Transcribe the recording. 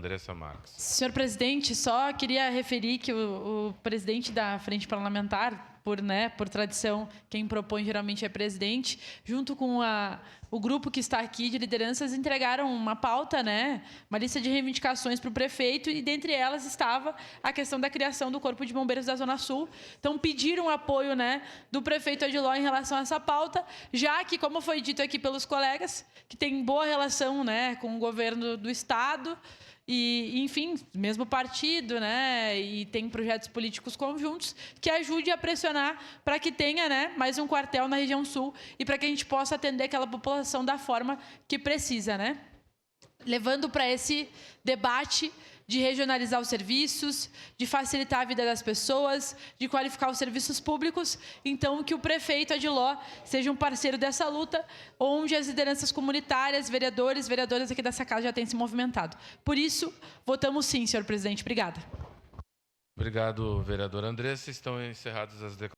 Andressa Marques. Senhor presidente, só queria referir que o presidente da Frente Parlamentar, por tradição, quem propõe geralmente é presidente, junto com o grupo que está aqui de lideranças, entregaram uma pauta, uma lista de reivindicações para o prefeito, e dentre elas estava a questão da criação do Corpo de Bombeiros da Zona Sul. Então, pediram apoio do prefeito Adiló em relação a essa pauta, já que, como foi dito aqui pelos colegas, que tem boa relação com o governo do Estado, e, enfim, mesmo partido, e tem projetos políticos conjuntos, que ajude a pressionar para que tenha mais um quartel na região sul e para que a gente possa atender aquela população da forma que precisa, levando para esse debate de regionalizar os serviços, de facilitar a vida das pessoas, de qualificar os serviços públicos. Então, que o prefeito Adiló seja um parceiro dessa luta, onde as lideranças comunitárias, vereadores, vereadoras aqui dessa casa já têm se movimentado. Por isso, votamos sim, senhor presidente. Obrigada. Obrigado, vereador Andressa. Estão encerradas as declarações.